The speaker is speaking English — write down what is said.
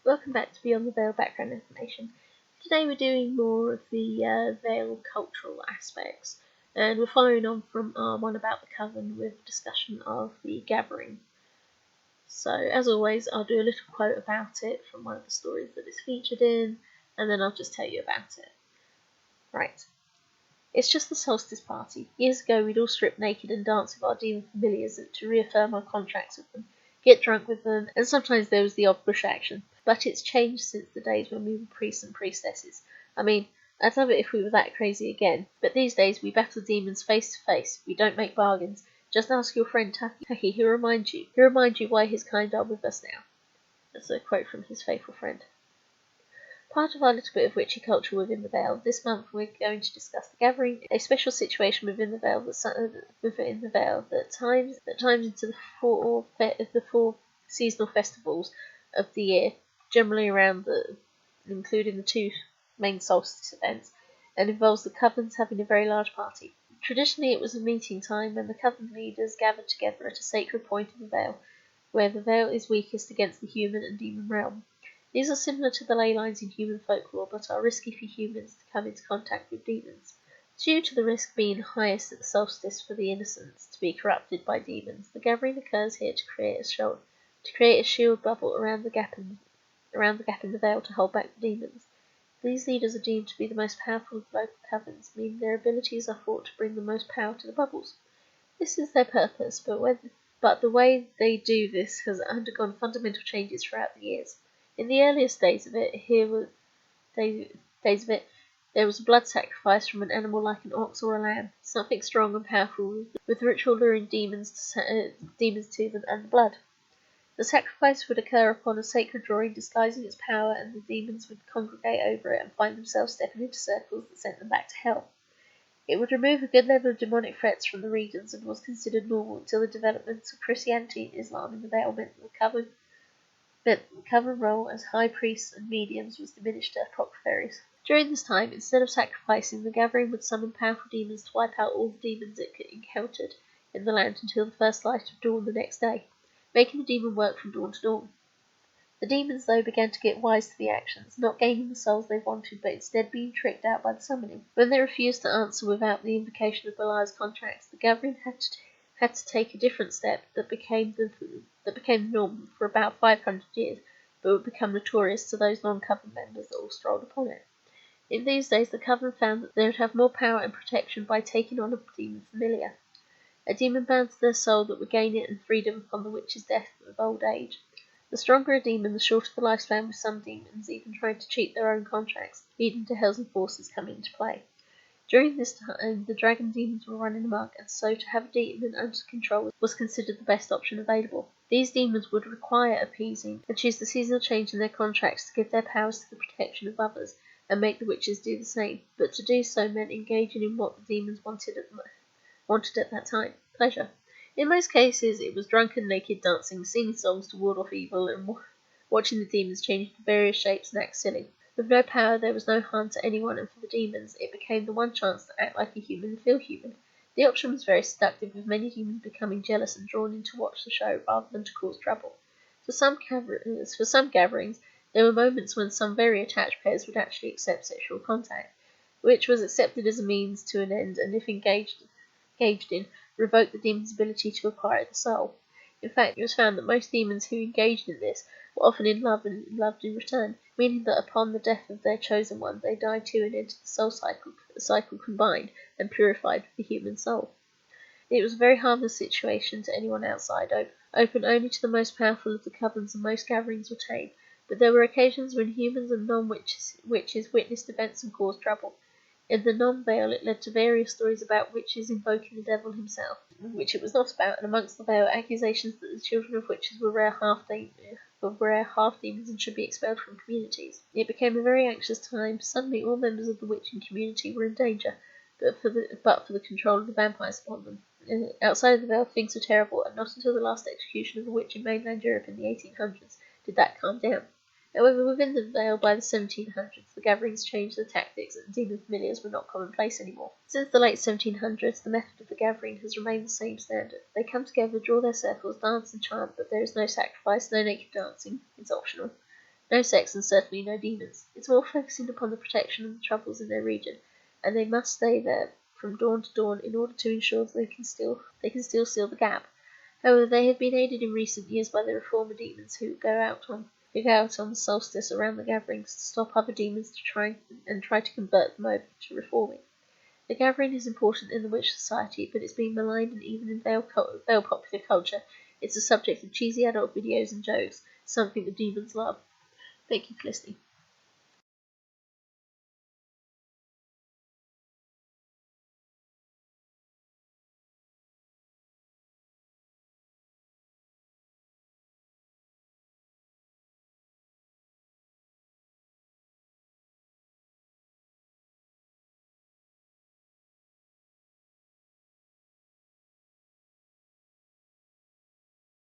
Welcome back to Beyond the Veil background information. Today we're doing more of the Veil cultural aspects, and we're following on from our one about the Coven with a discussion of the Gathering. So, as always, I'll do a little quote about it from one of the stories that it's featured in, and then I'll just tell you about it. Right. It's just the Solstice party. Years ago we'd all strip naked and dance with our demon familiars to reaffirm our contracts with them, get drunk with them, and sometimes there was the odd bush action. But it's changed since the days when we were priests and priestesses. I mean, I'd love it if we were that crazy again, but these days we battle demons face to face. We don't make bargains. Just ask your friend Tucky, he'll remind you why his kind are with us now. That's a quote from his faithful friend. Part of our little bit of witchy culture within the Veil. This month we're going to discuss the Gathering, a special situation within the Veil that times into the four seasonal festivals of the year, generally including the two main solstice events, and involves the Covens having a very large party. Traditionally it was a meeting time when the Coven leaders gathered together at a sacred point of the Veil, where the Veil is weakest against the human and demon realm. These are similar to the ley lines in human folklore, but are risky for humans to come into contact with demons. Due to the risk being highest at the solstice for the innocents to be corrupted by demons, the gathering occurs here to create a shield bubble around the gap in the Veil to hold back the demons. These leaders are deemed to be the most powerful of the local covens, meaning their abilities are thought to bring the most power to the bubbles. This is their purpose, but the way they do this has undergone fundamental changes throughout the years. In the earliest days of it, there was a blood sacrifice from an animal like an ox or a lamb, something strong and powerful, with the ritual luring demons to them and the blood. The sacrifice would occur upon a sacred drawing disguising its power, and the demons would congregate over it and find themselves stepping into circles that sent them back to hell. It would remove a good level of demonic threats from the regions and was considered normal until the development of Christianity and Islam in the Veil meant the Coven role as high priests and mediums was diminished to apothecaries. During this time, instead of sacrificing, the gathering would summon powerful demons to wipe out all the demons it encountered in the land until the first light of dawn the next day, making the demon work from dawn to dawn. The demons, though, began to get wise to the actions, not gaining the souls they wanted, but instead being tricked out by the summoning. When they refused to answer without the invocation of Belial's contracts, the gathering had to take a different step that became the norm for about 500 years, but would become notorious to those non-Coven members that all strolled upon it. In these days, the Coven found that they would have more power and protection by taking on a demon familiar, a demon bound to their soul that would gain it and freedom upon the witch's death of old age. The stronger a demon, the shorter the lifespan, with some demons even trying to cheat their own contracts, leading to Hell's Enforcers coming into play. During this time, the dragon demons were running amok, and so to have a demon under control was considered the best option available. These demons would require appeasing, and choose the seasonal change in their contracts to give their powers to the protection of others, and make the witches do the same. But to do so meant engaging in what the demons wanted at that time, pleasure. In most cases, it was drunken, naked dancing, singing songs to ward off evil, and watching the demons change into various shapes and act silly. With no power, there was no harm to anyone, and for the demons, it became the one chance to act like a human and feel human. The option was very seductive, with many demons becoming jealous and drawn in to watch the show rather than to cause trouble. For some gatherings, there were moments when some very attached pairs would actually accept sexual contact, which was accepted as a means to an end, and if engaged in, revoked the demon's ability to acquire the soul. In fact, it was found that most demons who engaged in this were often in love and loved in return, meaning that upon the death of their chosen one, they died too and entered the soul cycle, a cycle combined and purified with the human soul. It was a very harmless situation to anyone outside, open only to the most powerful of the covens, and most gatherings were tame, but there were occasions when humans and non-witches witnessed events and caused trouble. In the non-Veil, it led to various stories about witches invoking the devil himself, which it was not about, and amongst the Veil, accusations that the children of witches were rare half-demons and should be expelled from communities. It became a very anxious time. Suddenly, all members of the witching community were in danger, but for the control of the vampires upon them. Outside of the Veil, things were terrible, and not until the last execution of a witch in mainland Europe in the 1800s did that calm down. However, within the Veil by the 1700s, the gatherings changed their tactics, and demon familiars were not commonplace anymore. Since the late 1700s, the method of the gathering has remained the same standard. They come together, draw their circles, dance and chant, but there is no sacrifice, no naked dancing, it's optional. No sex and certainly no demons. It's more focusing upon the protection and the troubles in their region, and they must stay there from dawn to dawn in order to ensure that they can still seal the gap. However, they have been aided in recent years by the reformer demons who go out on the solstice around the gatherings to stop other demons to try to convert them over to reforming. The gathering is important in the witch society, but it's been maligned, and even in Vale popular culture, it's the subject of cheesy adult videos and jokes, something the demons love. Thank you for listening.